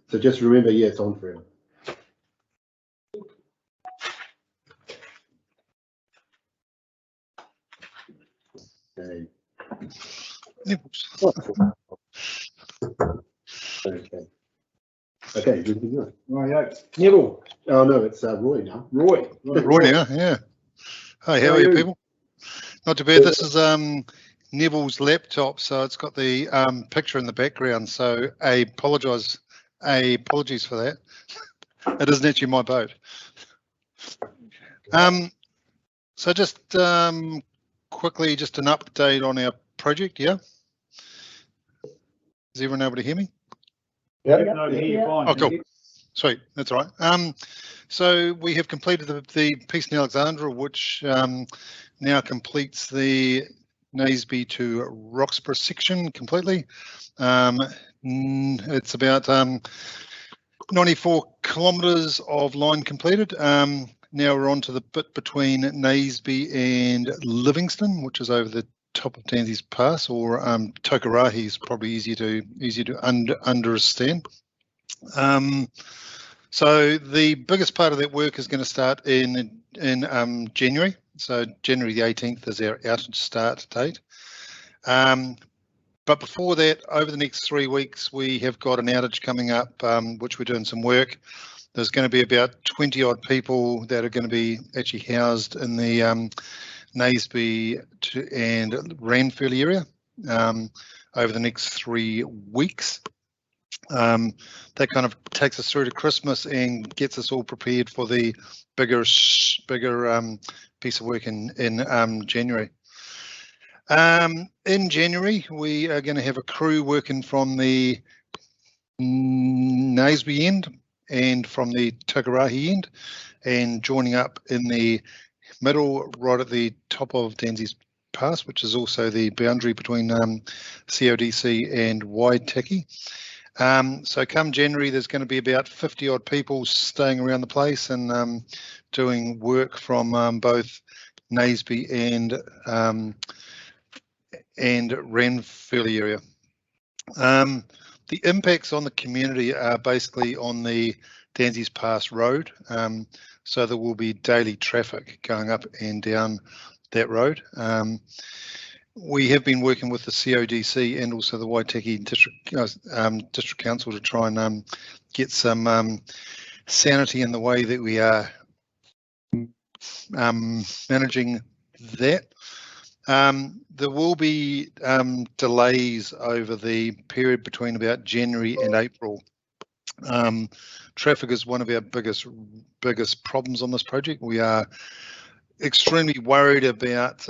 So just remember, yeah, it's on forever. Okay. Okay. Okay, good to go. Right, Neville. Oh no, it's Roy now. Roy now, yeah. Hi, how are you people? Not too bad. This is Neville's laptop, so it's got the picture in the background. So apologies for that. It isn't actually my boat. So just quickly, just an update on our project. Yeah. Is everyone able to hear me? Yeah, no, hear you fine. Oh, cool. Sweet, that's all right. So we have completed the piece in Alexandra, which now completes the Naseby to Roxburgh section completely. It's about 94 kilometres of line completed. Now we're on to the bit between Naseby and Livingston, which is over the top of Danzies Pass, or Tokarahi is probably easier to understand. So the biggest part of that work is going to start in January. So January the 18th is our outage start date. But before that, over the next 3 weeks, we have got an outage coming up, which we're doing some work. There's going to be about 20 odd people that are going to be actually housed in the Naseby and Ranfurly area over the next 3 weeks. That kind of takes us through to Christmas and gets us all prepared for the bigger piece of work in January. In January, we are going to have a crew working from the Naseby end and from the Tokarahi end, and joining up in the middle, right at the top of Danzies Pass, which is also the boundary between CODC and Waitaki. So come January, there's going to be about 50 odd people staying around the place and doing work from both Naseby and Ranfurly area. The impacts on the community are basically on the Danzies Pass Road. So there will be daily traffic going up and down that road. We have been working with the CODC and also the Waitaki District Council to try and get some sanity in the way that we are managing that. There will be delays over the period between about January and April. Traffic is one of our biggest problems on this project. We are extremely worried about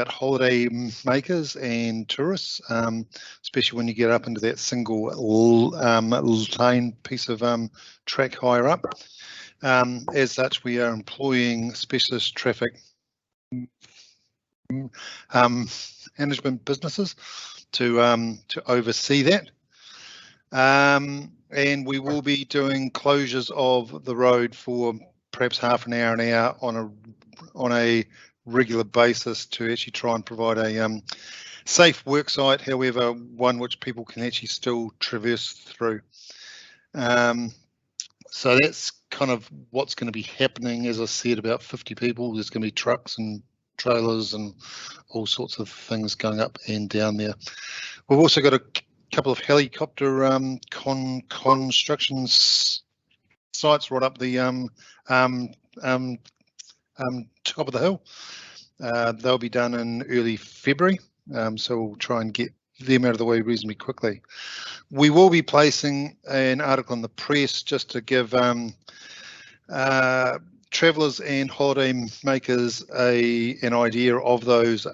holiday makers and tourists, especially when you get up into that single lane piece of track higher up. As such, we are employing specialist traffic management businesses to oversee that. And we will be doing closures of the road for perhaps half an hour on a regular basis to actually try and provide a safe work site, however, one which people can actually still traverse through. So that's kind of what's going to be happening. As I said, about 50 people. There's going to be trucks and trailers and all sorts of things going up and down there. We've also got a couple of helicopter construction sites right up the top of the hill. They'll be done in early February, so we'll try and get them out of the way reasonably quickly. We will be placing an article in the press just to give travellers and holiday makers an idea of those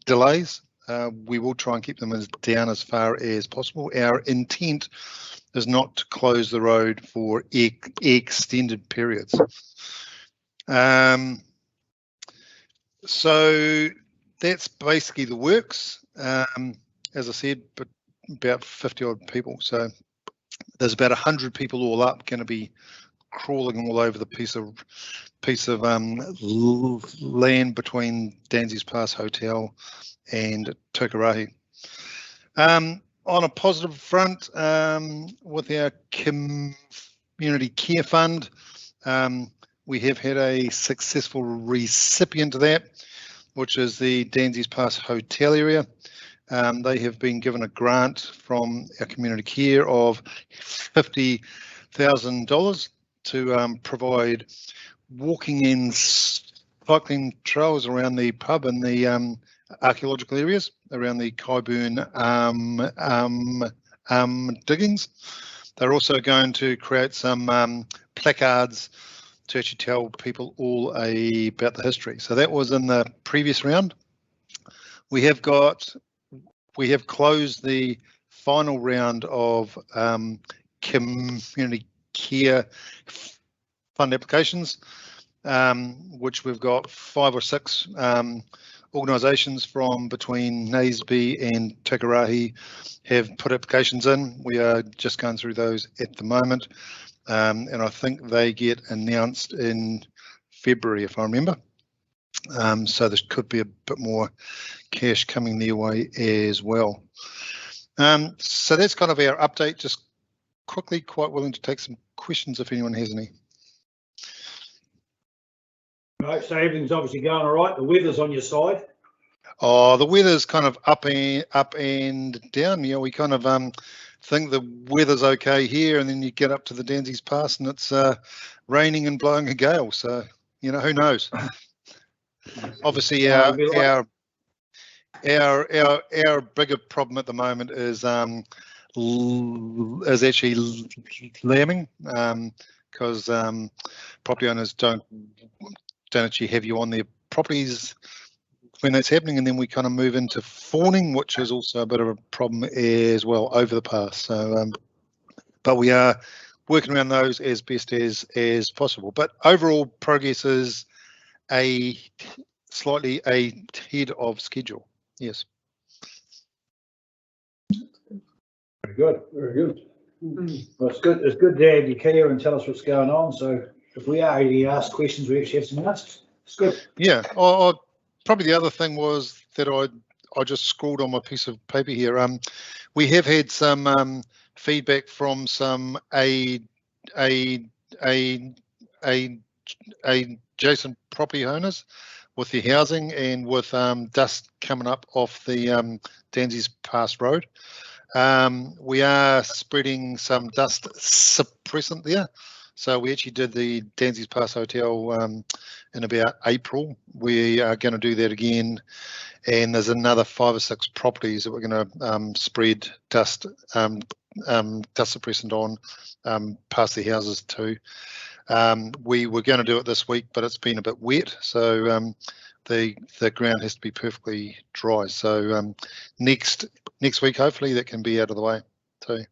delays. We will try and keep them down as far as possible. Our intent is not to close the road for extended periods. So that's basically the works. As I said, but about 50 odd people. So there's about 100 people all up going to be crawling all over the piece of land between Danzies Pass Hotel and Tokarahi. On a positive front, with our community care fund, we have had a successful recipient of that, which is the Danzies Pass Hotel area. They have been given a grant from our community care of $50,000 to provide walking and cycling trails around the pub and the archaeological areas around the Kyburn diggings. They're also going to create some placards to actually tell people all about the history. So that was in the previous round. We have closed the final round of community care fund applications, which we've got 5 or 6 organisations from between Naseby and Takarahi have put applications in. We are just going through those at the moment, and I think they get announced in February, if I remember. So there could be a bit more cash coming their way as well. So that's kind of our update. Just quickly, quite willing to take some questions if anyone has any. Right, so everything's obviously going all right. The weather's on your side. Oh, the weather's kind of up and down. You know, we kind of think the weather's okay here, and then you get up to the Danzies Pass and it's raining and blowing a gale. So, you know, who knows? Obviously, our bigger problem at the moment is actually lambing, because property owners don't actually have you on their properties when that's happening, and then we kind of move into fawning, which is also a bit of a problem as well over the pass. So, but we are working around those as best as possible. But overall progress is slightly ahead of schedule. Yes. Very good, very good. Well, it's good. It's good to have you here and tell us what's going on. So if we are any asked questions, we actually have some answers. It's good. Yeah. Probably the other thing was that I just scrawled on my piece of paper here. We have had some feedback from some adjacent property owners with their housing and with dust coming up off the Danzies Pass Road. We are spreading some dust suppressant there. So we actually did the Danzies Pass Hotel in about April. We are going to do that again, and there's another 5 or 6 properties that we're going to spread dust suppressant on past the houses too. We were going to do it this week, but it's been a bit wet, so the ground has to be perfectly dry. So next week, hopefully, that can be out of the way too.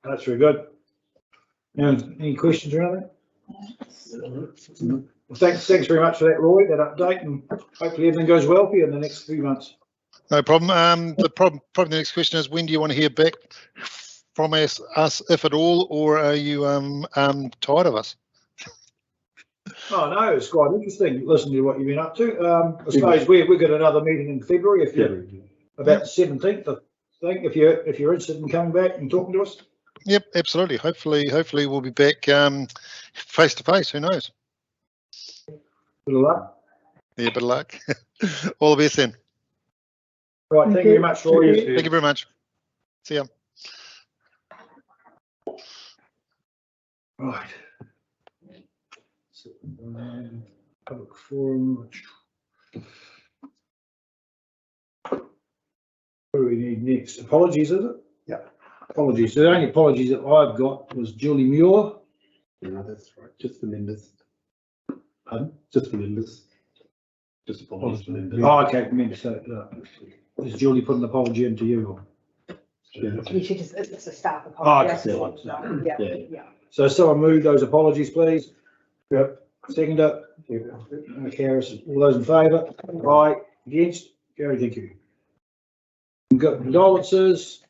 That's very good. Any questions around that? Well, thanks very much for that, Roy, that update, and hopefully everything goes well for you in the next few months. No problem. Probably the next question is, when do you want to hear back from us, if at all, or are you tired of us? Oh no, it's quite interesting listening to what you've been up to. I suppose we've got another meeting in February, about the 17th, I think, if you're interested in coming back and talking to us. Yep, absolutely. Hopefully we'll be back face to face. Who knows? Good luck. Yeah, bit of luck. All the best then. Right, thank you very much, Roy. Thank you very much. See ya. Right. Public forum. What do we need next? Apologies, is it? Yeah. Apologies. So the only apologies that I've got was Julie Muir. No, that's right. Just the members. Pardon? Just the members. Just apologies for members. Oh, okay, members. So, is Julie put an apology into you? Yeah. You should just, it's a staff Oh, apology. okay. Yeah. So someone move those apologies, please. Yep. Second up. Okay, all those in favour? Aye. Against? Gary, thank you. We've got condolences.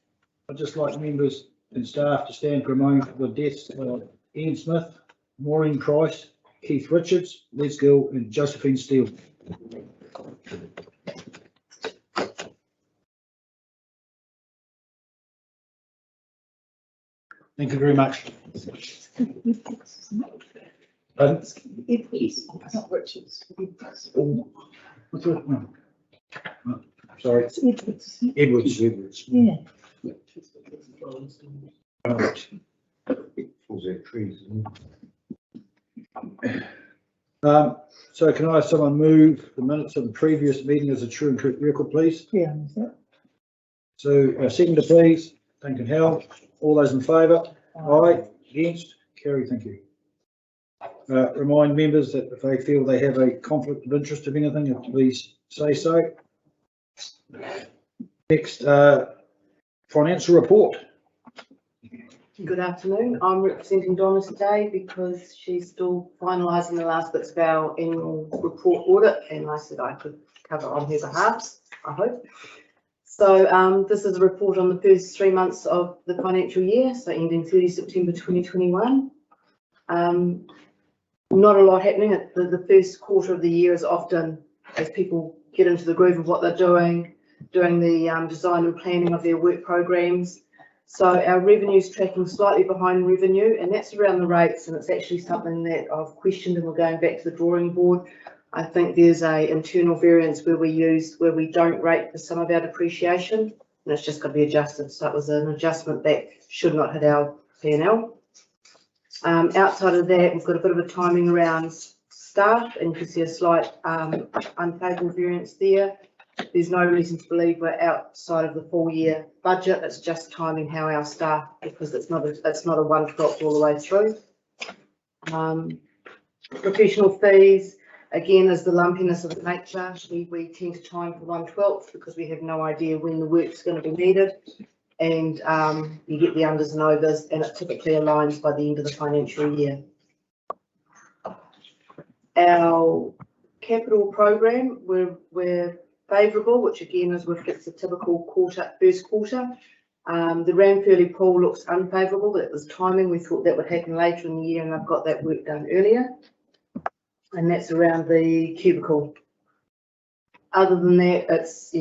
I'd just like members and staff to stand for a moment for the deaths of Ian Smith, Maureen Price, Keith Richards, Les Gill, and Josephine Steele. Thank you very much. Pardon? Not Richards. Oh, what's it? No. Oh, sorry, It's Edwards. Edwards. Yeah. Right. Was there trees? So can I have someone move the minutes of the previous meeting as a true and correct record, please? Yeah. Is that? So, seconder, please. Duncan Howell. All those in favour? Aye. Against? Carry, thank you. Remind members that if they feel they have a conflict of interest of anything, please say so. Next, financial report. Good afternoon. I'm representing Donna today because she's still finalising the last bits of our annual report audit, and I said I could cover on her behalf, I hope. So this is a report on the first 3 months of the financial year, so ending 30 September 2021. Not a lot happening. The first quarter of the year is often, as people get into the groove of what they're doing the design and planning of their work programs. So our revenue is tracking slightly behind revenue, and that's around the rates, and it's actually something that I've questioned, and we're going back to the drawing board. I think there's a internal variance where we don't rate for some of our depreciation, and it's just got to be adjusted. So it was an adjustment that should not hit our P&L. Outside of that, we've got a bit of a timing around staff, and you can see a slight unfavourable variance there. There's no reason to believe we're outside of the full year budget. It's just timing how our staff, because it's not a one drop all the way through. Professional fees, again, is the lumpiness of nature. We tend to time for 1/12 because we have no idea when the work's going to be needed, and you get the unders and overs, and it typically aligns by the end of the financial year. Our capital program, we're favourable, which again is reflects a typical first quarter. The Ranfurly pool looks unfavourable. That was timing. We thought that would happen later in the year, and I've got that work done earlier. And that's around the cubicle. Other than that, it's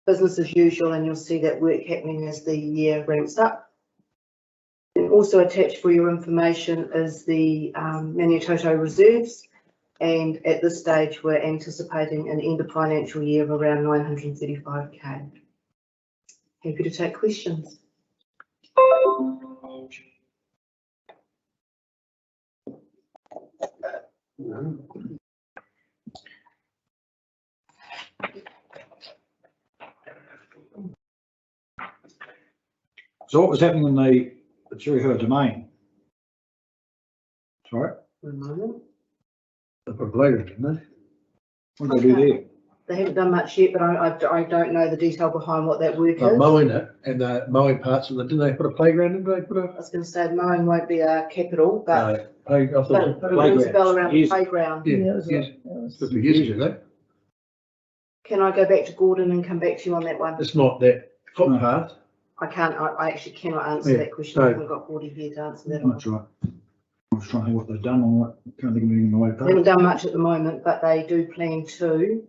business as usual, and you'll see that work happening as the year ramps up. And also attached for your information is the Maniototo reserves. And at this stage, we're anticipating an end of financial year of around 935k. Happy to take questions. So what was happening in the Chiriho domain? Sorry, One moment. They put a playground, didn't they? what did they do there? They haven't done much yet, but I don't know the detail behind what that work Like is. mowing it and the mowing parts of it, didn't they put a playground in? Did they put I was going to say mowing won't be a capital, but I but thought, it rings a bell around the Yes. playground. yeah, Yeah, it was yes, it was- good for years ago, though. Can I go back to Gordon and come back to you on that one? It's not that footpath. I can't. I actually cannot answer Yeah, that question. I no. haven't got Gordy here to answer that one. That's right. I was trying to think what they've done on that. Can't think of anything in the way They haven't past. done much at the moment, but they do plan to.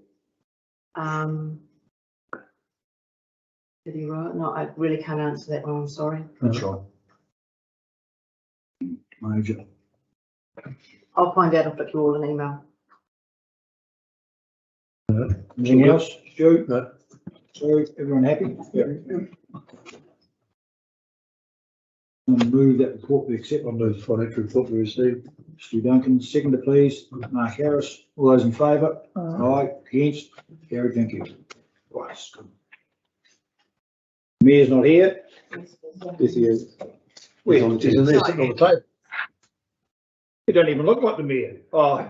Did he right? No, I really can't answer that one. I'm sorry. That's right. Major. I'll find out. I'll flick you all an email. Anything else, Stu? No. So everyone happy? Move that report be accepted. On the financial report we received. Stu Duncan, seconder please. Mark Harris, all those in favour? Uh, Aye, against? Carried, thank you. Right. Mayor's not here. Yes, he is. Well, It's in there sitting on the table. you don't even look like the mayor. Oh,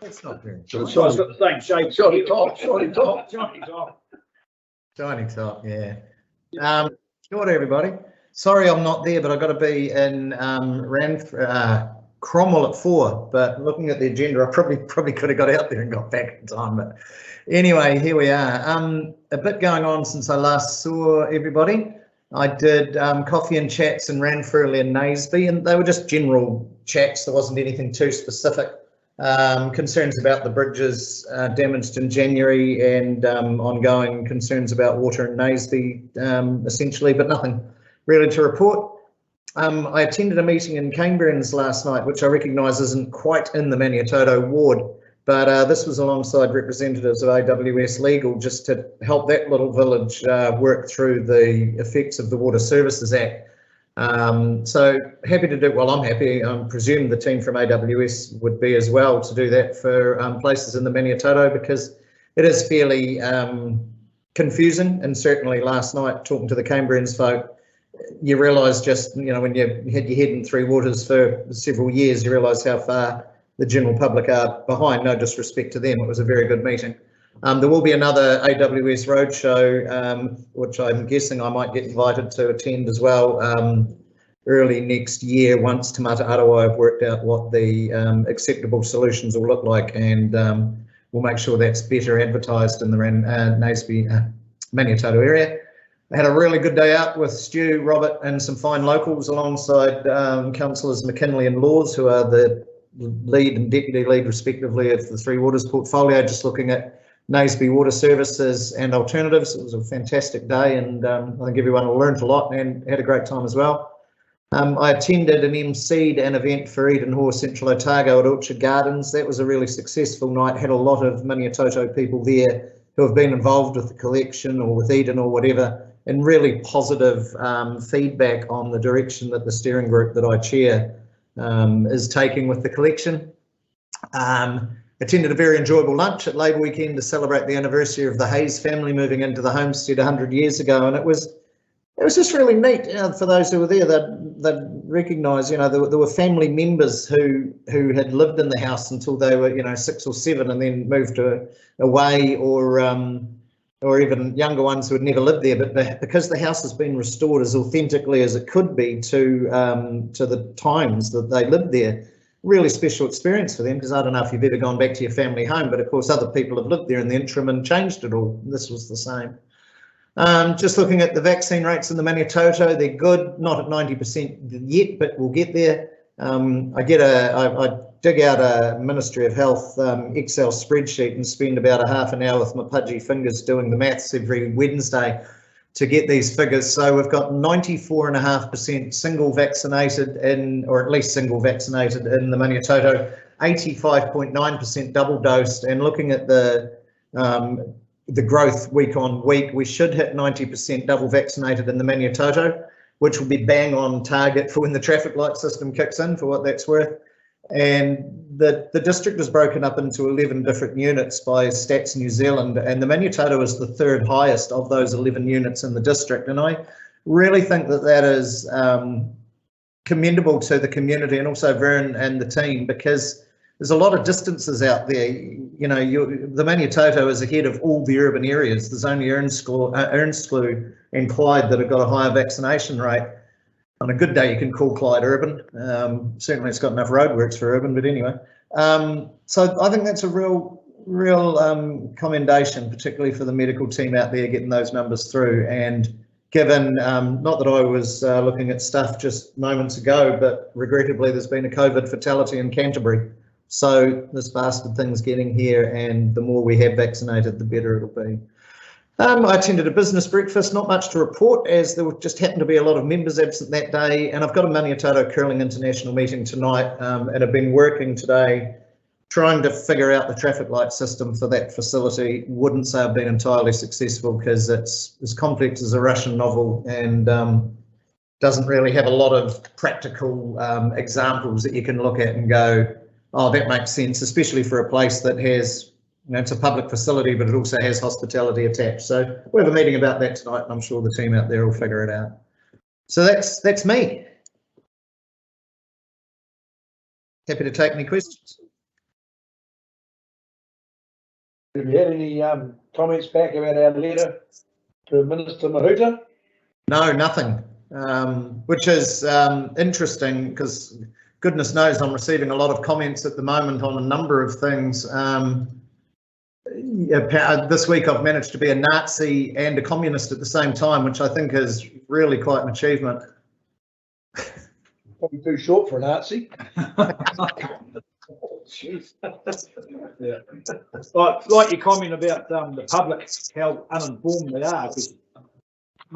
That's not very so I've got the same shape. Shiny top, shiny top. Shiny top. shiny top, yeah. Kia ora, everybody. Sorry I'm not there, but I've got to be in Cromwell at 4. But looking at the agenda, I probably could have got out there and got back in time. But anyway, here we are. A bit going on since I last saw everybody. I did coffee and chats in Ranfurly and Naseby, and they were just general chats. There wasn't anything too specific. Concerns about the bridges damaged in January, and ongoing concerns about water in Naseby, essentially, but nothing really to report. I attended a meeting in Cambridge last night, which I recognise isn't quite in the Maniototo ward, but this was alongside representatives of AWS Legal just to help that little village work through the effects of the Water Services Act. So happy to do, well, I'm happy, I presume the team from AWS would be as well, to do that for places in the Maniototo, because it is fairly confusing. And certainly last night, talking to the Cambridge folk, you realise just, you know, when you had your head in three waters for several years, you realise how far the general public are behind. No disrespect to them, it was a very good meeting. There will be another AWS roadshow, which I'm guessing I might get invited to attend as well, early next year, once Te Mata Arawa have worked out what the acceptable solutions will look like, and we'll make sure that's better advertised in the Maniototo area. I had a really good day out with Stu, Robert and some fine locals alongside councillors McKinley and Laws, who are the lead and deputy lead respectively of the Three Waters portfolio, just looking at Naseby Water Services and alternatives. It was a fantastic day, and I think everyone learned a lot and had a great time as well. I attended and emceed an event for Eden Hall Central Otago at Orchard Gardens. That was a really successful night, had a lot of Maniototo people there who have been involved with the collection or with Eden or whatever, and really positive feedback on the direction that the steering group that I chair is taking with the collection. Attended a very enjoyable lunch at Labour Weekend to celebrate the anniversary of the Hayes family moving into the homestead 100 years ago, and it was just really neat. You know, for those who were there, they'd recognise, you know, there were family members who had lived in the house until they were, you know, 6 or 7, and then moved away, or even younger ones who had never lived there. But because the house has been restored as authentically as it could be to the times that they lived there, really special experience for them, because I don't know if you've ever gone back to your family home, but of course other people have lived there in the interim and changed it all. This was the same. Just looking at the vaccine rates in the Maniototo, they're good, not at 90% yet, but we'll get there. I dig out a Ministry of Health Excel spreadsheet and spend about a half an hour with my pudgy fingers doing the maths every Wednesday to get these figures. So we've got 94.5% single vaccinated in, or at least single vaccinated in the Maniototo, 85.9% double dosed, and looking at the growth week on week, we should hit 90% double vaccinated in the Maniototo, which will be bang on target for when the traffic light system kicks in, for what that's worth. And the district is broken up into 11 different units by Stats New Zealand, and the Maniototo is the 3rd highest of those 11 units in the district. And I really think that is commendable to the community, and also Vern and the team, because there's a lot of distances out there. You know, the Maniototo is ahead of all the urban areas. There's only Ernstcleugh and Clyde that have got a higher vaccination rate. On a good day, you can call Clyde urban. Certainly it's got enough roadworks for urban, but anyway. So I think that's a real commendation, particularly for the medical team out there getting those numbers through. And given, not that I was looking at stuff just moments ago, but regrettably there's been a COVID fatality in Canterbury. So this bastard thing's getting here, and the more we have vaccinated, the better it'll be. I attended a business breakfast, not much to report, as there just happened to be a lot of members absent that day, and I've got a Maniototo Curling International meeting tonight, and I've been working today trying to figure out the traffic light system for that facility. Wouldn't say I've been entirely successful, because it's as complex as a Russian novel, and doesn't really have a lot of practical examples that you can look at and go, oh, that makes sense, especially for a place that has, you know, it's a public facility, but it also has hospitality attached. So we have a meeting about that tonight, and I'm sure the team out there will figure it out. So that's me. Happy to take any questions. Have you had any comments back about our letter to Minister Mahuta? No, nothing, which is interesting, because goodness knows I'm receiving a lot of comments at the moment on a number of things. This week I've managed to be a Nazi and a communist at the same time, which I think is really quite an achievement. Probably too short for a Nazi. Jeez. Yeah. Like your comment about the public, how uninformed they are, because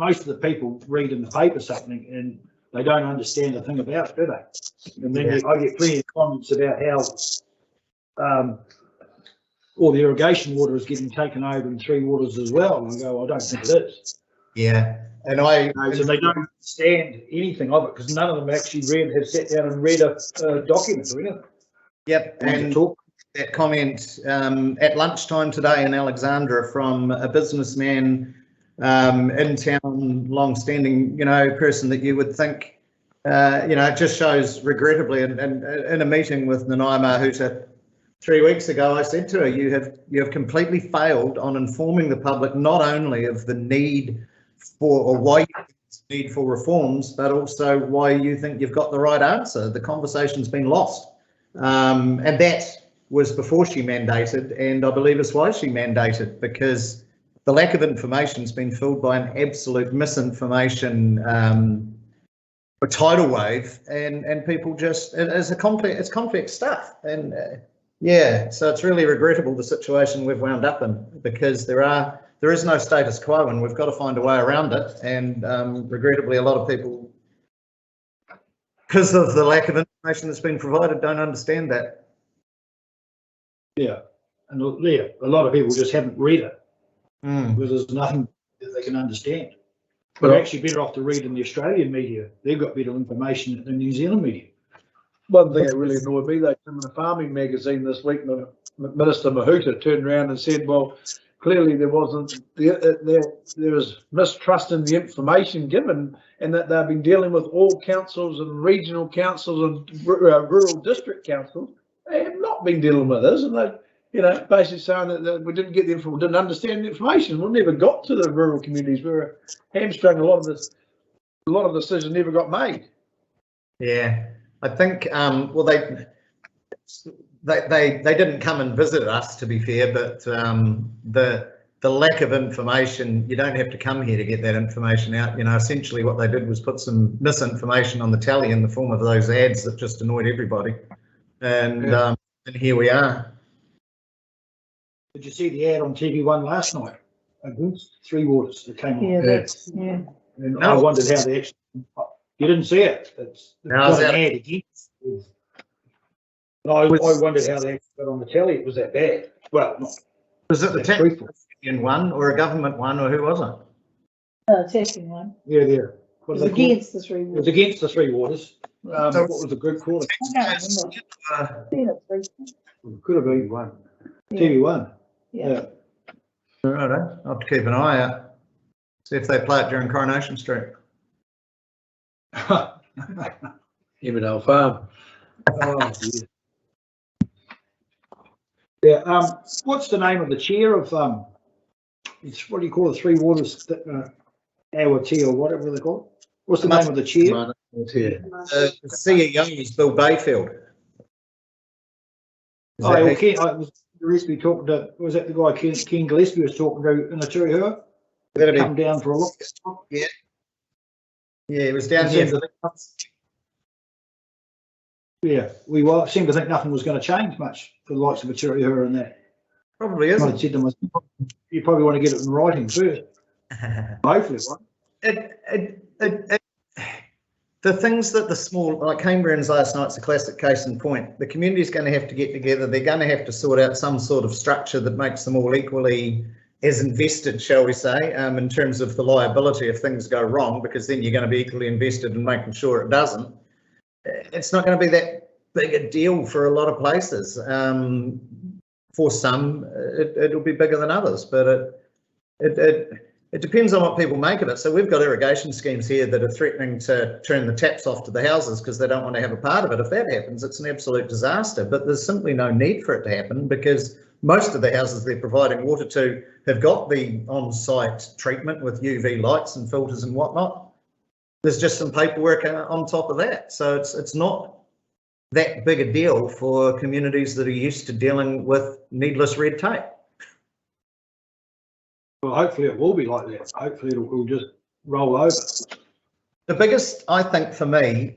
most of the people read in the paper something and they don't understand a thing about it, do they? And then I get plenty of comments about how all the irrigation water is getting taken over in Three Waters as well. And I go, I don't think it is. Yeah, and So they don't understand anything of it because none of them actually have sat down and read a document, do you? yep, and that comment at lunchtime today in Alexandra from a businessman in town, long-standing, person that you would think, it just shows regrettably. And in a meeting with Nanaia Mahuta 3 weeks ago, I said to her, you have completely failed on informing the public not only of the need for, or why you think there's a need for reforms, but also why you think you've got the right answer. The conversation's been lost. And that was before she mandated, and I believe it's why she mandated, because the lack of information has been filled by an absolute misinformation a tidal wave, and people just, it's complex stuff. And yeah, so it's really regrettable the situation we've wound up in, because there is no status quo and we've got to find a way around it. And regrettably, a lot of people, because of the lack of information that's been provided, don't understand that. Yeah, and yeah, a lot of people just haven't read it Mm. because there's nothing that they can understand. But they're actually better off to read in the Australian media. They've got better information than the New Zealand media. One thing that really annoyed me, they came in a farming magazine this week, and Minister Mahuta turned around and said, well, clearly there was mistrust in the information given, and that they've been dealing with all councils and regional councils and rural district councils. They have not been dealing with this, and they, basically saying that we didn't get the information, didn't understand the information. We never got to the rural communities. We were hamstrung. A lot of the decisions never got made. Yeah, I think well, they didn't come and visit us, to be fair, but the lack of information, you don't have to come here to get that information out. Essentially what they did was put some misinformation on the tally in the form of those ads that just annoyed everybody, and here we are. Did you see the ad on TV1 last night against Three Waters that came on? Yeah, that's, yeah. And No. I wondered how they actually. You didn't see it. It's got an ad against. I wondered how they actually got on the telly. It was that bad. Well, not Was it the that tax truthful. union one or a government one, or who was it? Testing one. Yeah. It What was do they call it? against the Three It was Waters. against the Three Waters. So- What was the group called? I can't remember. It could have been one. Yeah. TV1. Yeah. Right, I'll have to keep an eye out. See if they play it during Coronation Street. Emmerdale Farm. Oh, dear. Yeah. What's the name of the chair of it's what do you call it? Three Waters Our tea or whatever they call it? What's the name of the chair? The CEO is Bill Bayfield. Is that who- I was Gillespie talking to, was that the guy Ken Gillespie was talking to in the Turihoa? That'd be- Come down for a look. Yeah, it was down here. Yeah, we seemed to think nothing was going to change much for the likes of a Turihoa and that. Probably I isn't. said to myself, you probably want to get it in writing first. Hopefully it won't. The things that the small, like Cambrians last night's a classic case in point. The community's going to have to get together. They're going to have to sort out some sort of structure that makes them all equally as invested, shall we say, in terms of the liability if things go wrong, because then you're going to be equally invested in making sure it doesn't. It's not going to be that big a deal for a lot of places. For some, it'll be bigger than others, but it depends on what people make of it. So we've got irrigation schemes here that are threatening to turn the taps off to the houses because they don't want to have a part of it. If that happens, it's an absolute disaster, but there's simply no need for it to happen because most of the houses they're providing water to have got the on-site treatment with UV lights and filters and whatnot. There's just some paperwork on top of that. So it's not that big a deal for communities that are used to dealing with needless red tape. Well, hopefully it will be like that. Hopefully it'll just roll over. The biggest, I think, for me,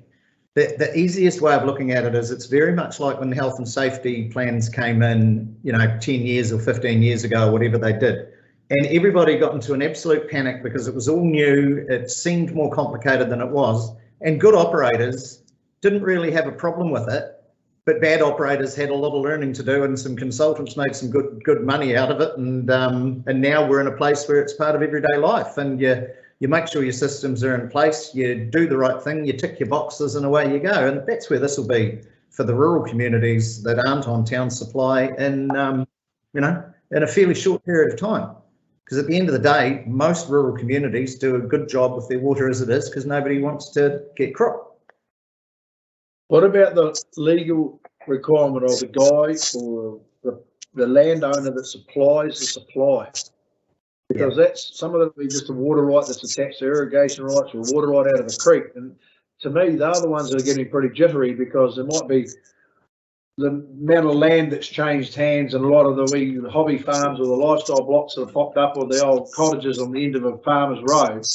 the easiest way of looking at it is it's very much like when health and safety plans came in, 10 years or 15 years ago, whatever they did. And everybody got into an absolute panic because it was all new. It seemed more complicated than it was. And good operators didn't really have a problem with it, but bad operators had a lot of learning to do, and some consultants made some good money out of it. And now we're in a place where it's part of everyday life, and you make sure your systems are in place, you do the right thing, you tick your boxes, and away you go. And that's where this will be for the rural communities that aren't on town supply in in a fairly short period of time. Because at the end of the day, most rural communities do a good job with their water as it is, because nobody wants to get crook. What about the legal requirement of the guy or the landowner that supplies the supply? Because that's, some of it will be just a water right that's attached to irrigation rights or water right out of a creek. And to me, they're the ones that are getting pretty jittery, because there might be the amount of land that's changed hands, and a lot of the wee hobby farms or the lifestyle blocks that have popped up, or the old cottages on the end of a farmer's road.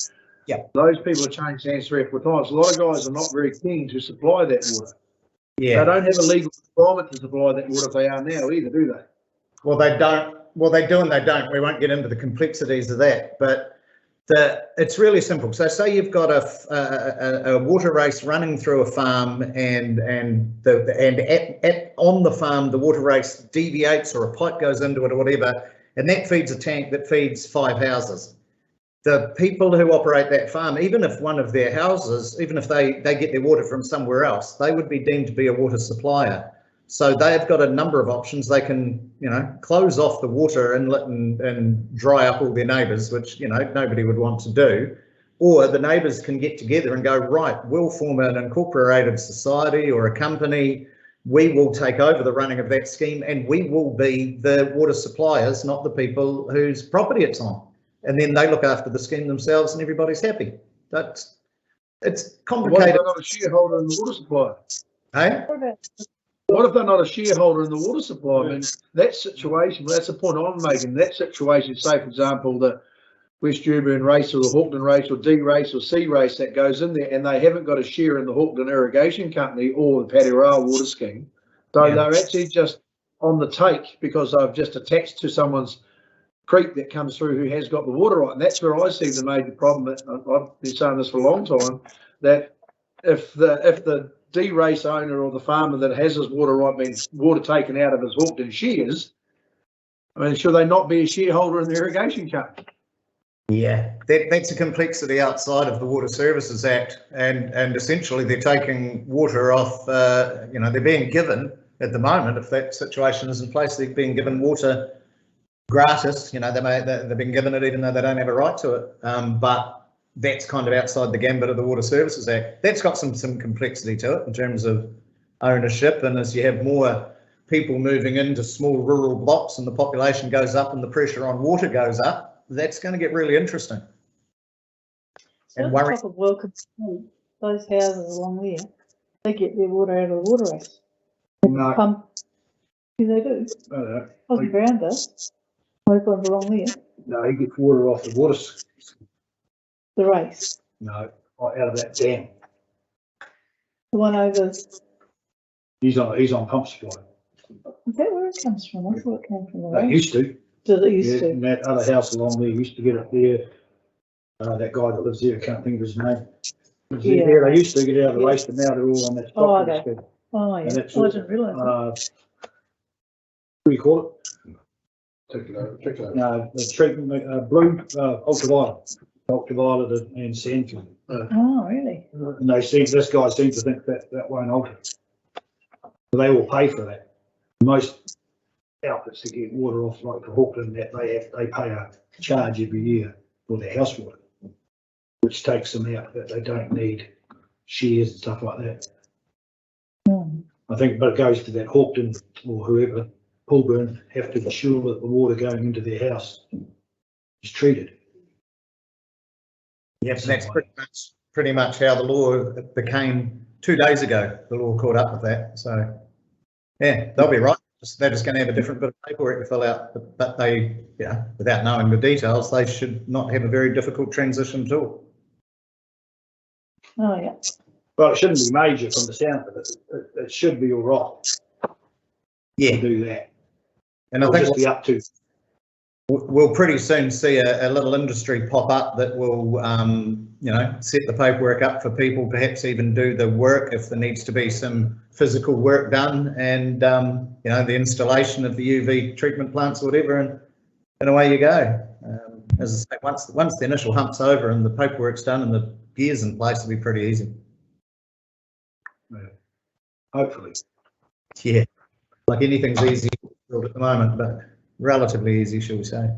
Yeah. Those people have changed hands 3 or 4 times. A lot of guys are not very keen to supply that water. Yeah. They don't have a legal requirement to supply that water if they are now either, do they? Well, they don't. Well, they do and they don't. We won't get into the complexities of that, but it's really simple. So say you've got a water race running through a farm, and on the farm the water race deviates, or a pipe goes into it or whatever, and that feeds a tank that feeds 5 houses. The people who operate that farm, even if one of their houses, even if they get their water from somewhere else, they would be deemed to be a water supplier. So they've got a number of options. They can, close off the water inlet and dry up all their neighbours, which, nobody would want to do. Or the neighbours can get together and go, right, we'll form an incorporated society or a company. We will take over the running of that scheme, and we will be the water suppliers, not the people whose property it's on. And then they look after the scheme themselves, and everybody's happy. It's complicated. What if they're not a shareholder in the water supply? Hey? What if they're not a shareholder in the water supply? I mean, that situation, that's the point I'm making. That situation, say, for example, the West Dewburn race or the Hawkden race or D race or C race that goes in there, and they haven't got a share in the Hawkden Irrigation Company or the Paddy-Roa water scheme. So they're actually just on the take because they've just attached to someone's creek that comes through who has got the water right. And that's where I see the major problem. That I've been saying this for a long time, that if the D race owner or the farmer that has his water right being water taken out of his Hawkden shares, I mean, should they not be a shareholder in the irrigation company? Yeah, that's a complexity outside of the Water Services Act, and essentially they're taking water off. They're being given at the moment, if that situation is in place, they're being given water gratis. They've been given it even though they don't have a right to it. But that's kind of outside the gambit of the Water Services Act. That's got some complexity to it in terms of ownership, and as you have more people moving into small rural blocks and the population goes up and the pressure on water goes up, that's going to get really interesting. And worry. Top of Welcome Street, those houses along there, they get their water out of the water race. No. Pump. Yeah, they do. On the ground does. They've gone along there. No, he gets water off the water. The race. No, out of that dam. The one over. He's on pump supply. Is that where it comes from? I thought it came from the They race. used to. Did it used Yeah, to? and that other house along there used to get it there. That guy that lives there, I can't think of his name. Yeah. Yeah, they used to get out of the race, but now they're all on that Oh, property. okay. Oh, yeah. And that's I didn't realise that. what do you call it? Take it over. No, the treatment, blue, ultraviolet and sand. Oh, really? And this guy seems to think that won't alter. So they will pay for that. Most outfits to get water off, like the Hawkland, that they pay a charge every year for their house water, which takes them out that they don't need shares and stuff like that. I think, but it goes to that Hawkton or whoever, Poolburn, have to ensure that the water going into their house is treated. Yep, that's pretty much how the law became 2 days ago. The law caught up with that. So, yeah, they'll be right. They're just going to have a different bit of paperwork to fill out. But they, without knowing the details, they should not have a very difficult transition at all. Oh, yeah. Well, it shouldn't be major from the sound of it. It should be all right. Yeah. To do that. And I It'll think just be up to we'll pretty soon see a little industry pop up that will, you know, set the paperwork up for people, perhaps even do the work if there needs to be some physical work done, and you know, the installation of the UV treatment plants or whatever, and away you go. As I say, once the initial hump's over and the paperwork's done and the gear's in place, it'll be pretty easy. Hopefully. Yeah, like anything's easy at the moment, but relatively easy, shall we say.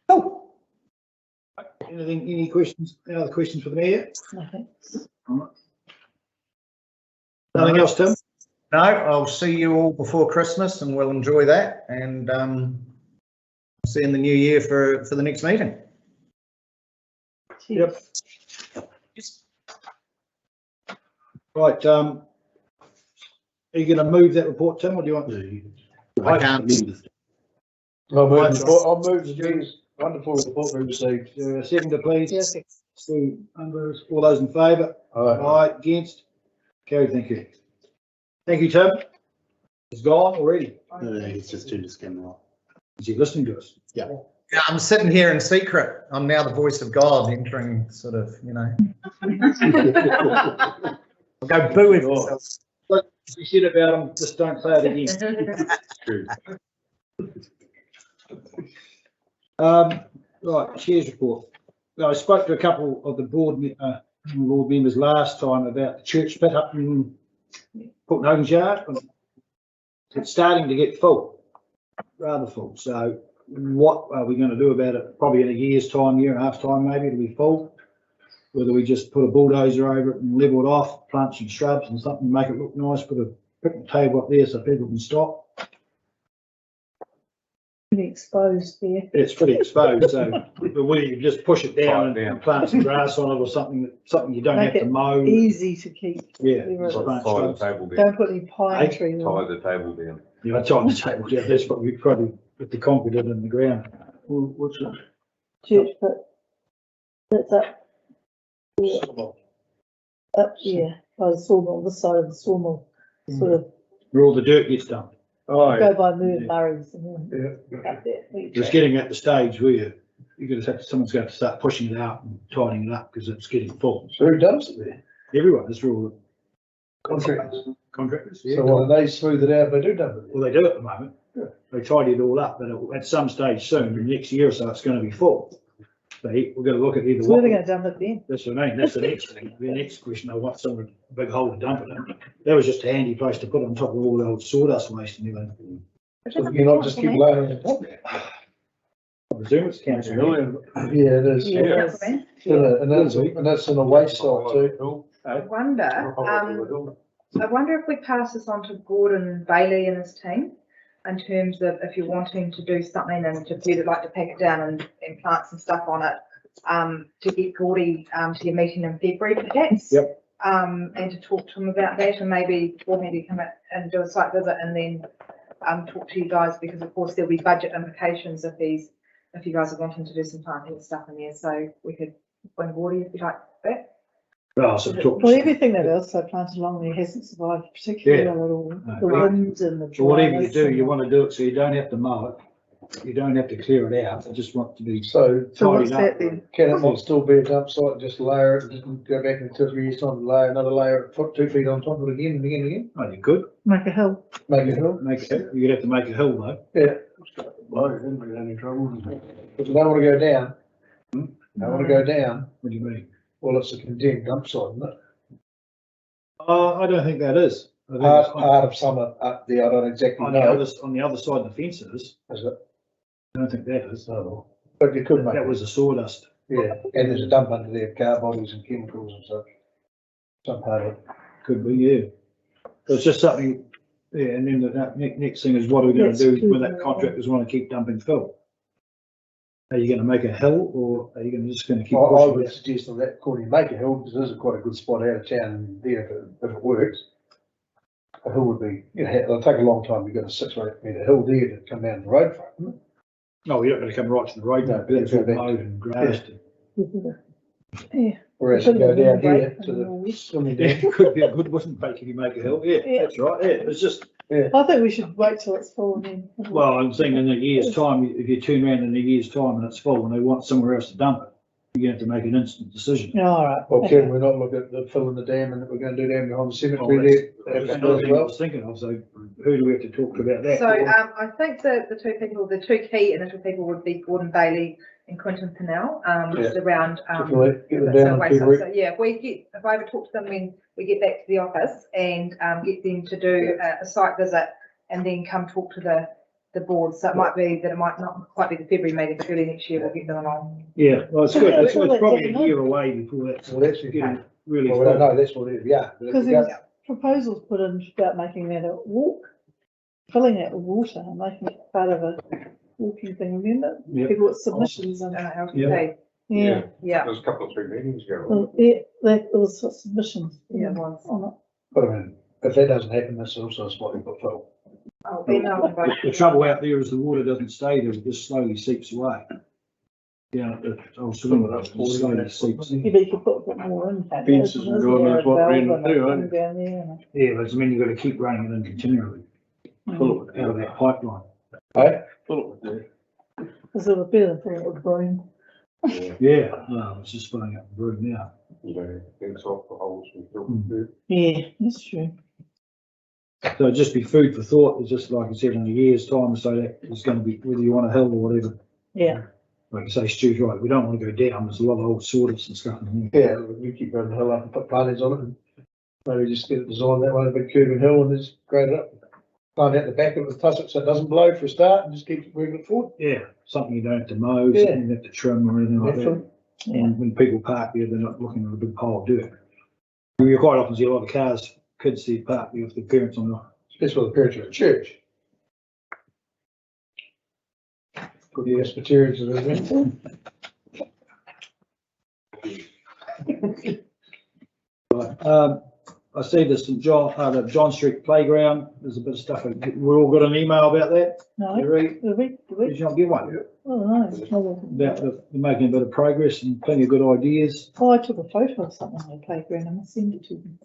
Oh. Any questions, any other questions for the mayor? Nothing. Nothing else, Tim? No, I'll see you all before Christmas and we'll enjoy that, and see you in the new year for the next meeting. Yep. Right, are you going to move that report, Tim, or do you want to? I can't. I'll move the wonderful report we received. Seconder, please. Yes. Sue, members, all those in favour? Aye, against? Carried, thank you. Thank you, Tim. It's gone already. No, he's just turned his camera off. Is he listening to us? Yeah. Yeah, I'm sitting here in secret. I'm now the voice of God entering, sort of, you know. I'll go boo if yourself. What you said about him, just don't say it again. True. Right, chair's report. Well, I spoke to a couple of the board members last time about the church pit up in Putnam's Yard. It's starting to get full, rather full. So what are we going to do about it? Probably in a year's time, year and a half time, maybe it'll be full. Whether we just put a bulldozer over it and level it off, plant some shrubs and something, make it look nice, put a picnic table up there so people can stop. Pretty exposed there. It's pretty exposed, so whether you just push it down and plant some grass on it or something you don't Make have to it mow. Easy to keep. Yeah. Clear just of. plant Tie the shrubs. table down. Don't put any pine Hey, trees Tie on. the table down. Yeah, I tied the table down. That's what we probably put the concrete in the ground. Well, what's it? Church pit. That's up. Yeah, up here, by the sawmill, this side of the sawmill, sort of Where all the dirt gets dumped. Oh, go by Moon Yeah. Murray's and yeah. then up there. It's getting at the stage where someone's going to start pushing it out and tidying it up because it's getting full. So who dumps it there? Everyone, that's where all the Contractors. contractors. Yeah. So what, do they smooth it out if they do dump it? Well, they do at the moment. They tidy it all up, but at some stage soon, the next year or so, it's going to be full. So we're going to look at either So where are they one. gonna dump it then? That's what I mean. That's the next thing. The next question, I want someone, a big hole to dump it in. That was just a handy place to put on top of all the old sawdust waste and everything. So you not just keep laying on top? I presume it's council. Yeah, it is. Yeah. And that's in a waste site too. I wonder if we pass this on to Gordon Bailey and his team in terms of if you're wanting to do something and to do it, like to pack it down and plant some stuff on it, to get Gordy to your meeting in February perhaps. Yep. And to talk to him about that, and maybe beforehand he come in and do a site visit and then talk to you guys, because of course there'll be budget implications if you guys are wanting to do some planting and stuff in there, so we could bring Gordy if you like that. Well, so talk. Well, everything that else I planted along there hasn't survived particularly Yeah. well at all. No. The winds and the So whatever you dryness do, and you the- want to do it so you don't have to mow it. You don't have to clear it out. You just want it to be So So what's tidied that up. then? can it not still be a dump site and just layer it, just go back in 2 or 3 years time and layer another layer, put 2 feet on top of it again and again and again? Oh, you could Make a hill. Make it hill? make it, you'd have to make a hill though. Yeah. Well, it didn't be any trouble. But you don't want to go down. Don't want to go down. What do you mean? Well, it's a condemned dump site, isn't it? I don't think that is. I think Part, it's part of some up there, I don't exactly on the know. other side of the fence it is. Is it? I don't think that is. Oh, but you could make That it. was a sawdust. Yeah, and there's a dump under there, car bodies and chemicals and such. Some part of it. Could be, yeah. So it's just something, yeah, and then the next thing is what are we going Let's to do do when that. that contractors want to keep dumping fill? Are you going to make a hill or are you just going to keep I pushing would it? suggest that according to make a hill, because this is quite a good spot out of town there if it works. A hill would be, you know, it'll take a long time, you've got a 6 or 8 metre hill there to come down the road from. No, you're not going to come right to the road, No, no, that's go all back. mowed and grassed. Mhm. Yeah. Or else you go down here to the the. swimming Yeah, dam. it could be a good wooden break if you make it help, yeah, Yeah. that's right, yeah, it's just, I think we should wait till it's full and then. well, I'm thinking in a year's time, if you turn around in a year's time and it's full and they want somewhere else to dump it, you have to make an instant decision. Yeah, all right. Or can we not look at the filling the dam and that we're gonna do down behind the cemetery there? That's another thing I was thinking of, so who do we have to talk to about that? So, I think that the two key initial people would be Gordon Bailey and Quentin Pinnell, just around, Get them down on February. So, yeah, if I ever talk to them when we get back to the office and, get them to do a site visit and then come talk to the board. So it might be that it might not quite be the February meeting, but early next year we'll get them along. Yeah, well, it's good, it's probably a year away before that's Well, that's getting really Well, we don't full. know, that's what it is, yeah. Because there's proposals put in about making that a walk, filling it with water and making it part of a walking thing, remember? Yep. People with submissions and, Yeah. yeah. Yeah, There was a couple of 3 meetings ago. Well, yeah, there was submissions. Yeah, it was. On it. But I mean, if that doesn't happen, that's also a spot you've got filled. I'll email them both. The trouble out there is the water doesn't stay there, it just slowly seeps away. Yeah, I was swimming with it, it slowly seeps. Yeah, but you could put a bit more in. can't you? Fences and Isn't God there knows a what valve around and a too, aren't thing down there and Yeah, but I mean, you've got to keep running it in continually, pull it out of that pipeline. Hey? Full of it Because it was better than filling it with broom. there. Yeah, no, it's just filling up the room now. You know, things off the holes and filter. Yeah, that's true. So it'd just be food for thought, it's just like I said, in a year's time, so that it's gonna be, whether you want a hill or whatever. Yeah, Like you say, Stu's right, we don't want to go down, there's a lot of old sawdust and stuff in here. Yeah, we keep running the hill up and put plantings on it and maybe just get it designed that way, a big curving hill and just grade it up. Plant out the back of it with tussock so it doesn't blow for a start and just keep moving it forward. Yeah, something you don't have to mow, Yeah. something you have to trim or anything like that. Definitely. And when people park there, they're not looking at a big pile of dirt. You quite often see a lot of cars, kids see park there with their parents on the. Especially with the parents at church. Good yes, materials are there. I see the St. John, the John Street Playground, there's a bit of stuff, we all got an email about that. no, You read, did we? did you not get one? Oh, no. About they're making a bit of progress and plenty of good ideas. Oh, I took a photo of something on the playground and I sent it to them.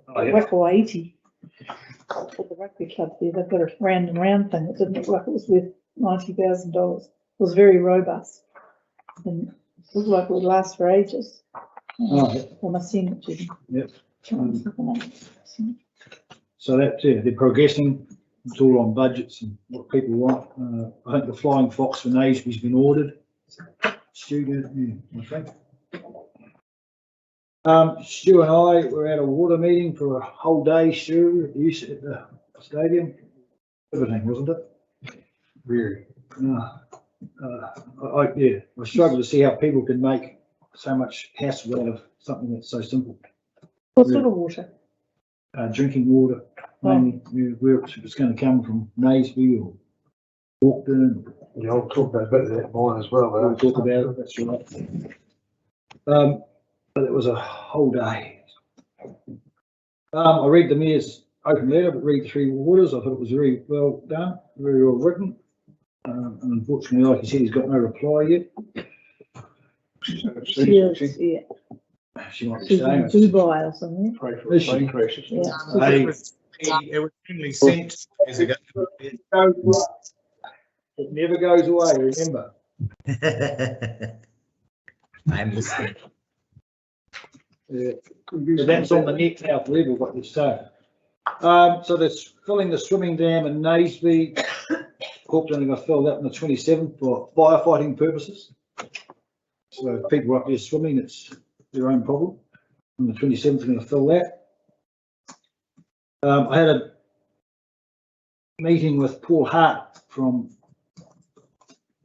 Oh, yeah. Wacko 80. For the rugby club there, they've got a round and round thing. It didn't look like it was worth $90,000. It was very robust. And it looked like it would last for ages. Oh, yeah. I must send it to them. Yep. Mm. So that, yeah, they're progressing, it's all on budgets and what people want. I think the Flying Fox for Nasby's been ordered. Student, yeah, I think. Stu and I were at a water meeting for a whole day, Stu, at the stadium. Everything, wasn't it? Really? I struggle to see how people can make so much hassle out of something that's so simple. What sort of water? Drinking water, mainly, where it's going to come from Naseby or Walkden. Yeah, I'll talk about a bit of that in mine as well. We'll talk about it, that's right. But it was a whole day. I read the mayor's open letter, but read Three Waters, I thought it was very well done, very well written. And unfortunately, like you said, he's got no reply yet. Yes, yeah. She might be She's in staying. Dubai or something. Pray for a plane crash. Yeah. Hey, It was only sent years ago. it never goes away, remember. I'm listening. Yeah. So that's on the net now forever, what you're saying. So that's filling the swimming dam in Naseby. Hopefully I'm going to fill that on the 27th for firefighting purposes. So if people are up there swimming, it's their own problem. On the 27th, I'm going to fill that. I had a meeting with Paul Hart from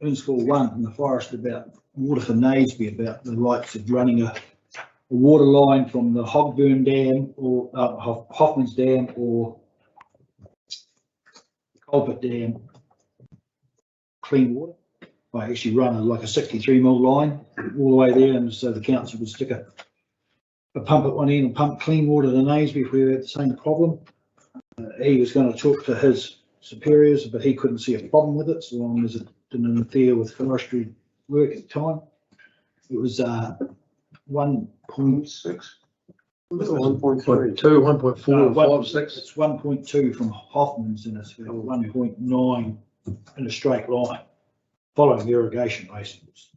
Earnsville 1 in the forest about water for Naseby, about the likes of running a water line from the Hogburn Dam or Hoffman's Dam or Culprit Dam, clean water. I actually run like a 63mm line all the way there, and so the council would stick a pump at one end and pump clean water to Naseby if we had the same problem. He was going to talk to his superiors, but he couldn't see a problem with it so long as it didn't interfere with forestry work at the time. It was, 1 6. It's 1.3. 2, 1.4, No, 5, 6. It's 1.2 from Hoffman's and it's 1.9 in a straight line. Following the irrigation basin was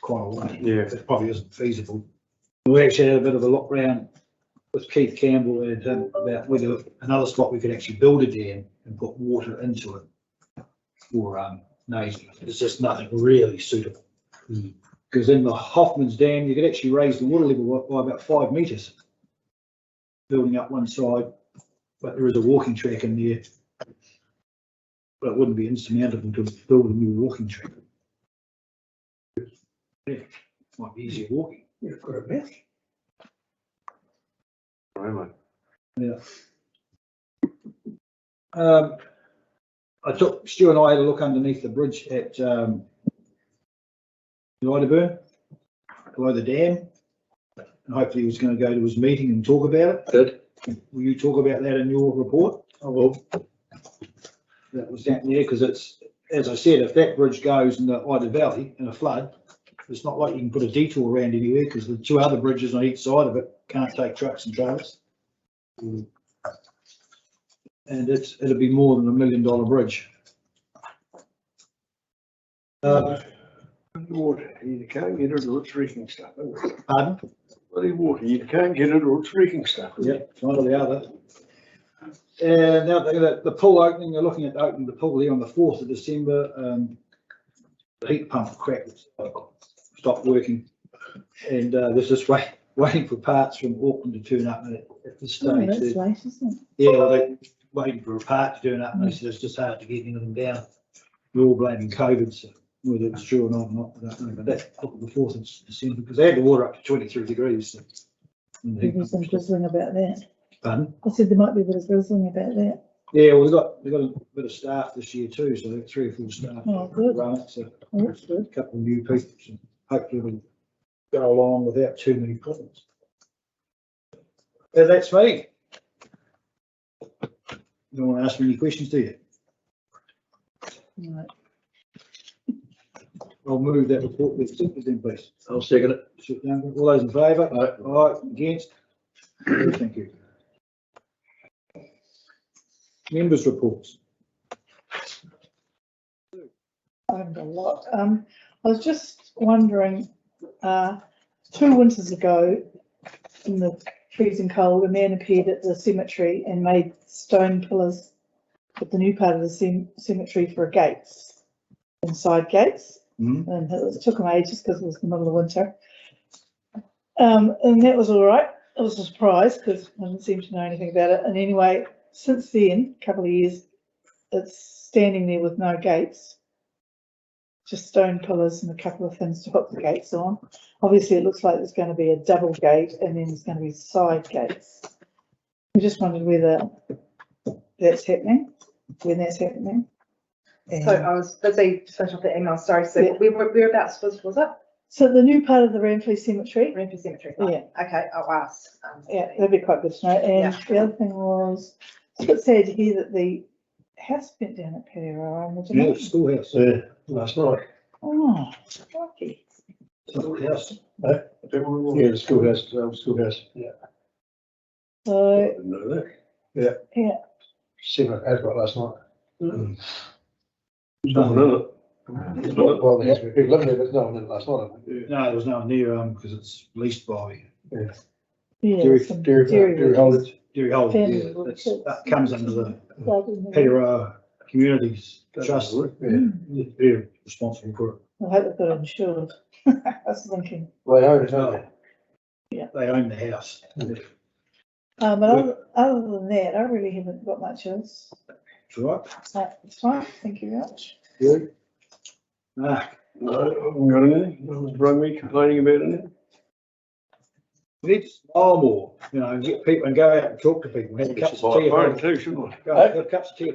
quite a way. Yeah. It probably isn't feasible. We actually had a bit of a look round with Keith Campbell and him about whether another spot we could actually build a dam and put water into it for Nazy. There's just nothing really suitable. Because in the Hoffman's dam, you could actually raise the water level by about 5 metres. Building up one side, but there is a walking track in there. But it wouldn't be insurmountable to build a new walking track. Yeah, might be easier walking. You've got a mess. Really? Yeah. Stu and I had a look underneath the bridge at Niederburn, below the dam. And hopefully he was going to go to his meeting and talk about it. Good. Will you talk about that in your report? I will. That was down there, because it's, as I said, if that bridge goes in the Ida Valley in a flood, it's not like you can put a detour around anywhere, because the two other bridges on each side of it can't take trucks and trailers. And it'll be more than $1 million bridge. Water, you can't get it or it's leaking stuff. Pardon? Bloody water, you can't get it or it's leaking stuff. Yeah, it's one or the other. And now the pool opening, they're looking at opening the pool here on the 4th of December. The heat pump cracked, stopped working. And there's just waiting for parts from Auckland to turn up at this Oh, stage. that's late, isn't it? Yeah, well, they're waiting for a part to turn up, and they said it's just hard to get anything down. We're all blaming COVID, so whether it's true or not, I don't know. But that, look at the 4th of December, because they had the water up to 23 degrees. So, There was some drizzling about that. pardon? I said there might be a bit of drizzling about that. Yeah, well, we've got a bit of staff this year too, so they've 3 or 4 staff. Oh, good. Run it, so Oh, that's good. a couple of new people, so hopefully we'll go along without too many problems. And that's me. You don't want to ask me any questions, do you? Right. I'll move that report with acceptance then, please. I'll second it. Sit down. All those in favour? Aye. Aye, against? Thank you. Members' reports. I haven't got a lot. I was just wondering, 2 winters ago, in the freezing cold, a man appeared at the cemetery and made stone pillars at the new part of the cemetery for gates, inside gates. And it took him ages because it was the middle of winter. And that was all right. It was a surprise because I didn't seem to know anything about it. And anyway, since then, a couple of years, it's standing there with no gates, just stone pillars and a couple of things to hook the gates on. Obviously, it looks like there's going to be a double gate and then there's going to be side gates. We just wondered whether that's happening, when that's happening. So I was busy finishing off the email, sorry, so Yeah. whereabouts was it? So the new part of the Ramfleet Cemetery, Renfrew Cemetery? Yeah. Okay, I'll ask. yeah, that'd be quite good to know. And the other thing was, it's a bit sad to hear that the house burnt down at Pereira. Yeah, schoolhouse. Yeah, last night. Oh, lucky. Schoolhouse. Yeah, the schoolhouse. Yeah. So, Didn't know that. yeah, 7 o'clock last night. No one in it. Well, there's people living there, but no one in it last night. No, there was no one near, because it's leased by yeah. Dairy- some Dairy holders. Dairy Hole. Family Yeah, with that's, kids. that comes under the Garden. Peterborough Communities Trust. Yeah, They're responsible for it. I hope they've got it insured. I was thinking, they own it, don't they? They own the house. but other than that, I really haven't got much else. That's right. It's fine, thank you very much. Good. Ah, No, I haven't got anything. No one's rung me complaining about anything. we need to smile more, you know, and get people and go out and talk to people. Have cups of tea. Phone too, shouldn't I? Go have cups of tea.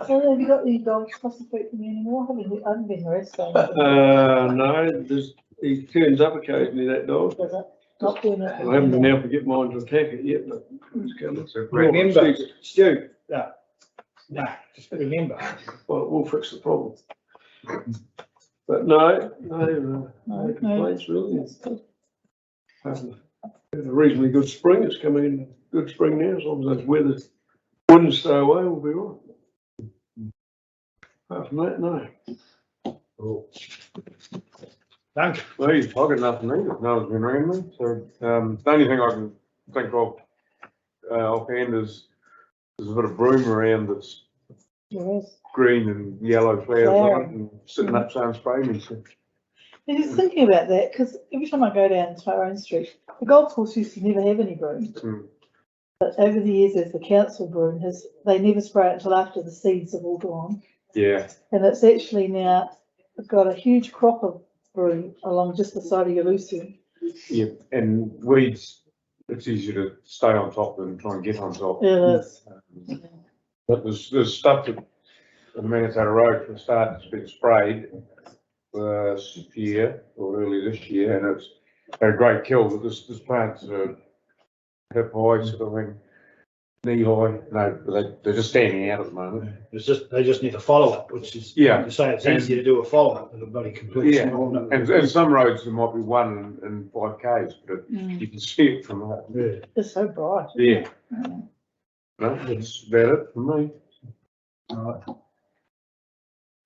So have you got any dogs across the street from me anymore? I haven't been arrested. No, he turns up occasionally, that dog. Does it? Not doing it. I haven't been able to get mine to attack it yet, but it's coming. Remember, Stu, just remember, Well, we'll fix the problem. But no No. complaints really. That's good. A reasonably good spring. It's coming in good spring now, as long as those weather winds stay away, we'll be all right. Apart from that, no. Thanks. Please, I've got nothing either. No one's been around me. So, the only thing I can think of offhand is there's a bit of broom around that's There is. green and yellow flowers on it and sitting up saying spray me. So, I was thinking about that, because every time I go down to our own street, the golf course used to never have any broom. mm, But over the years, as the council broom has, they never spray it until after the seeds have all gone. yeah, And it's actually now got a huge crop of broom along just the side of your Lucian. yeah. And weeds, it's easier to stay on top than try and get on top. It is. But there's stuff that the Maniototo Road from the start has been sprayed this year or early this year, and it's had a great kill. But this plants are hip high, sort of thing, knee high. No, they're just standing out at the moment. They just need a follow up, which is, Yeah. you say it's easier to do a follow up than a bloody complete. Yeah, and some roads there might be 1 and 5 k's, but you can see it from that. Yeah. It's so bright. Yeah. Mm. No, that's about it for me. Alright.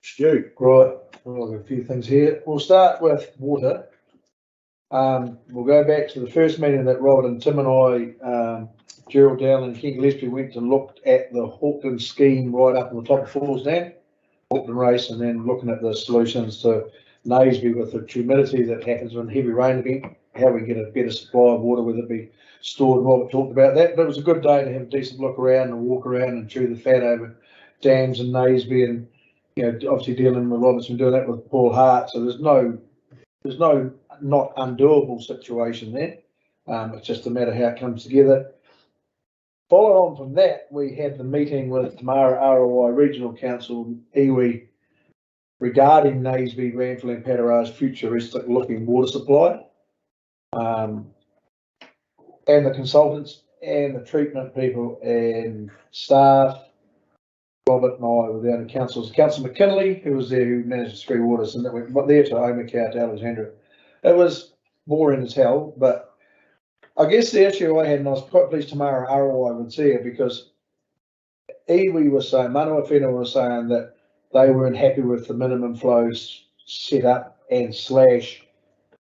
Stu, Right, well, I've got a few things here. We'll start with water. We'll go back to the first meeting that Robert and Tim and I, Gerald Dowling and Ken Gillespie went and looked at the Hawkland scheme right up on the top of Falls Dam, Hawkland race, and then looking at the solutions to Naseby with the humidity that happens when heavy rain event, how we get a better supply of water, whether it be stored. Robert talked about that, but it was a good day to have a decent look around and walk around and chew the fat over dams and Naseby, and you know, obviously dealing with Robert's been doing that with Paul Hart, so there's no not undoable situation there. It's just a matter how it comes together. Following on from that, we had the meeting with Tamara ROI Regional Council, iwi, regarding Naseby, Ranfurly and Patara's futuristic looking water supply. And the consultants and the treatment people and staff, Robert and I were there, and councils, Councillor McKinley, who was there, who manages Three Waters, and then we went there to Omakau, to Alexandra. It was boring as hell, but I guess the issue I had, and I was quite pleased Tamara ROI would see it, because iwi was saying, Maniototo was saying that they weren't happy with the minimum flows set up and slash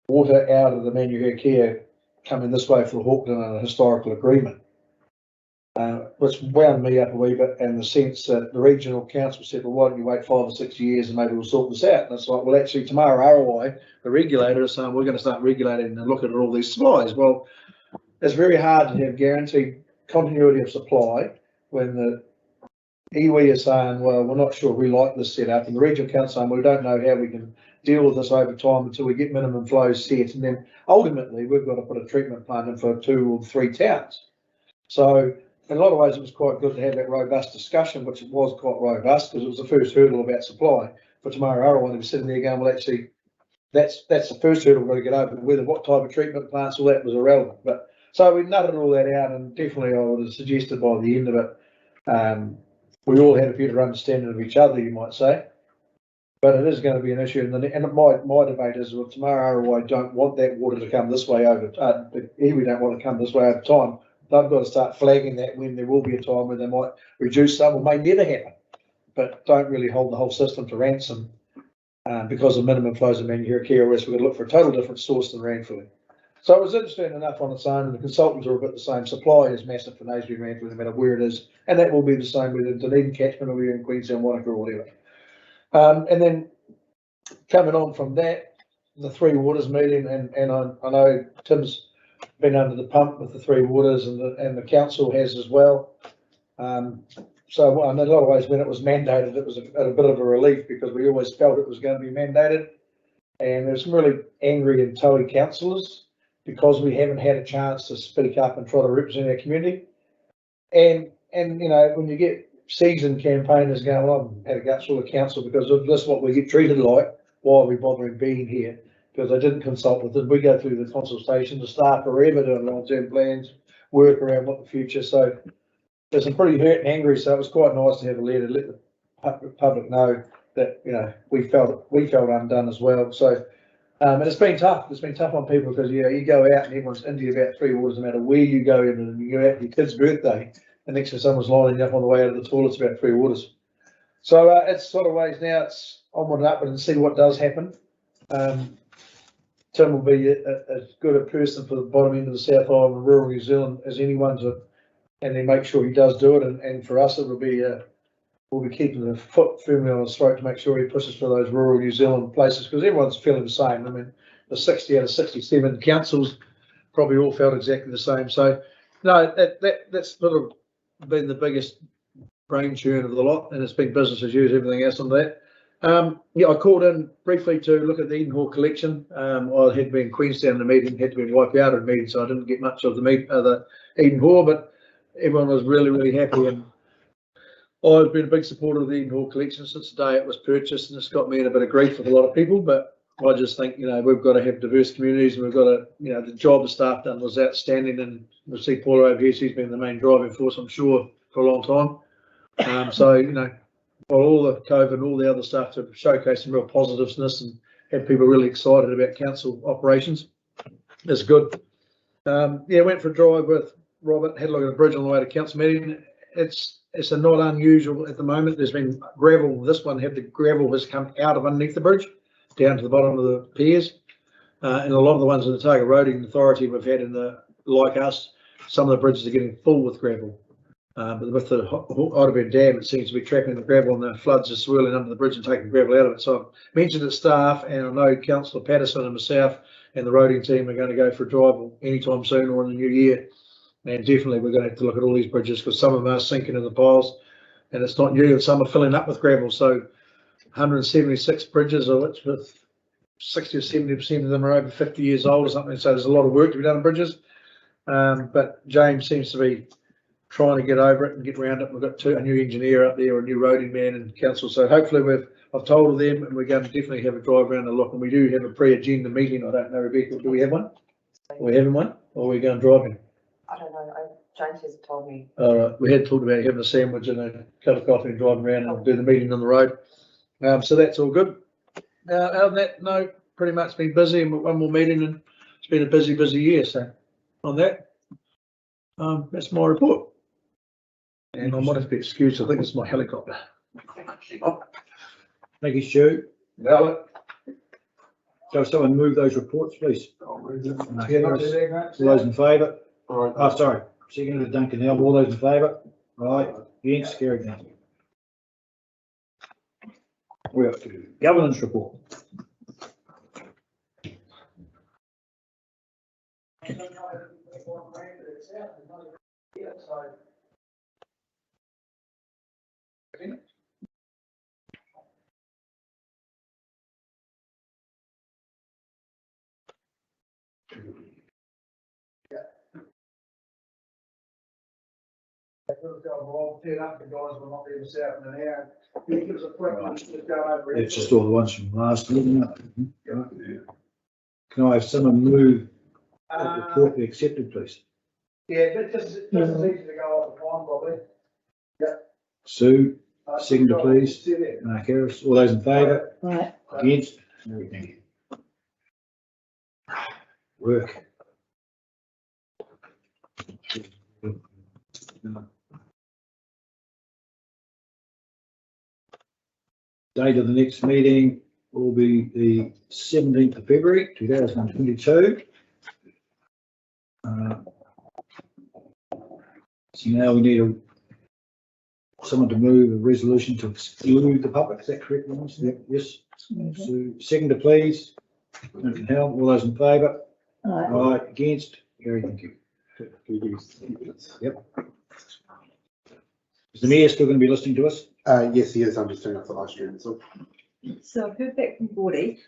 water out of the Maniototo coming this way for Hawkland and a historical agreement. Which wound me up a wee bit in the sense that the regional council said, well, why don't you wait 5 or 6 years and maybe we'll sort this out? And it's like, well, actually, Tamara ROI, the regulator, is saying we're going to start regulating and looking at all these supplies. Well, it's very hard to have guaranteed continuity of supply when the iwi is saying, well, we're not sure we like this setup, and the regional council saying, well, we don't know how we can deal with this over time until we get minimum flows set, and then ultimately we've got to put a treatment plant in for 2 or 3 towns. So in a lot of ways, it was quite good to have that robust discussion, which it was quite robust, because it was the first hurdle about supply for tomorrow. I want to be sitting there going, well, actually, that's the first hurdle we've got to get over. Whether what type of treatment plants, all that was irrelevant. But so we nutted all that out, and definitely I would have suggested by the end of it, we all had a better understanding of each other, you might say. But it is going to be an issue, and my debate is, well, tomorrow ROI don't want that water to come this way over. We don't want to come this way over time. They've got to start flagging that when there will be a time when they might reduce some, or may never happen, but don't really hold the whole system to ransom because of minimum flows of Maniototo, or else we're going to look for a total different source than Ranfurly. So it was interesting enough on its own, and the consultants are a bit the same. Supply is massive for Naseby, Ranfurly, no matter where it is, and that will be the same with the Dunedin catchment or in Queensland, Wanaka, or whatever. And then coming on from that, the Three Waters meeting, and I know Tim's been under the pump with the Three Waters, and the council has as well. So in a lot of ways, when it was mandated, it was a bit of a relief, because we always felt it was going to be mandated. And there's some really angry and toey councillors because we haven't had a chance to speak up and try to represent our community. And you know, when you get seasoned campaigners going, well, I've had a guts full of council because of this, what we get treated like, why are we bothering being here? Because they didn't consult with us. We go through the consultation, the staff are ever doing long-term plans, work around what the future. So there's some pretty hurt and angry. So it was quite nice to have a letter to let the public know that, you know, we felt undone as well. So, and it's been tough. It's been tough on people because, you know, you go out and everyone's into you about 3 waters, no matter where you go, and you go out to your kid's birthday, and next to someone's lining up on the way out of the toilets about 3 waters. So it's sort of ways now. It's onward and upward and see what does happen. Tim will be as good a person for the bottom end of the South Island and rural New Zealand as anyone to, and then make sure he does do it. And for us, it'll be we'll be keeping the foot firmly on his throat to make sure he pushes for those rural New Zealand places, because everyone's feeling the same. I mean, the 60 out of 67 councils probably all felt exactly the same. So no, that's sort of been the biggest brain churn of the lot, and it's been business as usual, everything else on that. Yeah, I called in briefly to look at the Eden Hall collection. I had been in Queenstown in the meeting, had to be wiped out of the meeting, so I didn't get much of the Eden Hall, but everyone was really, really happy. And I've been a big supporter of the Eden Hall collection since the day it was purchased, and it's got me in a bit of grief with a lot of people, but I just think, you know, we've got to have diverse communities, and we've got to, you know, the job the staff done was outstanding, and we'll see Paula over here, she's been the main driving force, I'm sure, for a long time. So, you know, all the COVID and all the other stuff to showcase some real positiveness and have people really excited about council operations. That's good. Yeah, went for a drive with Robert, had a look at the bridge on the way to council meeting. It's a not unusual at the moment. There's been gravel. This one had the gravel has come out of underneath the bridge down to the bottom of the piers. And a lot of the ones in the Target Roading Authority we've had in the, like us, some of the bridges are getting full with gravel. But with the Otterburn Dam, it seems to be trapping the gravel, and the floods are swirling under the bridge and taking gravel out of it. So I've mentioned to staff, and I know Councillor Patterson and myself and the roading team are going to go for a drive anytime soon or in the new year. And definitely we're going to have to look at all these bridges, because some of them are sinking in the piles, and it's not new, and some are filling up with gravel. So 176 bridges, of which with 60 or 70% of them are over 50 years old or something. So there's a lot of work to be done on bridges. But James seems to be trying to get over it and get around it. We've got a new engineer up there, a new roading man in council. So hopefully I've told them, and we're going to definitely have a drive around and look. And we do have a pre-agenda meeting. I don't know, Rebecca, do we have one? Are we having one, or are we going driving? I don't know. James hasn't told me. All right, we had talked about having a sandwich and a cup of coffee and driving around and do the meeting on the road. So that's all good. Other than that, no, pretty much been busy, and one more meeting, and it's been a busy year. So on that, that's my report. And I might have to be excused. I think it's my helicopter. Thank you, Stu. Well, So someone move those reports, please. I'll read it. All those in favour? All right. Oh, sorry. Second to Duncan Hill. All those in favour? Right. Against? Carried now. We're up to governance report. It's just all the ones from last meeting. Can I have someone move the report be accepted, please? yeah, but just easy to go off the line, probably. Sue, seconder, please. Mark Harris. All those in favour? Right. Against? Everything. Work. Date of the next meeting will be the 17th of February 2022. So now we need someone to move a resolution to exclude the public. Is that correct? Yes. So seconder, please. Duncan Hill. All those in favour? Right. Aye. Against? Gary, thank you. Yep. Is the mayor still going to be listening to us? Yes, he is. I'm just turning off the live stream. So So I've heard back from Gordy.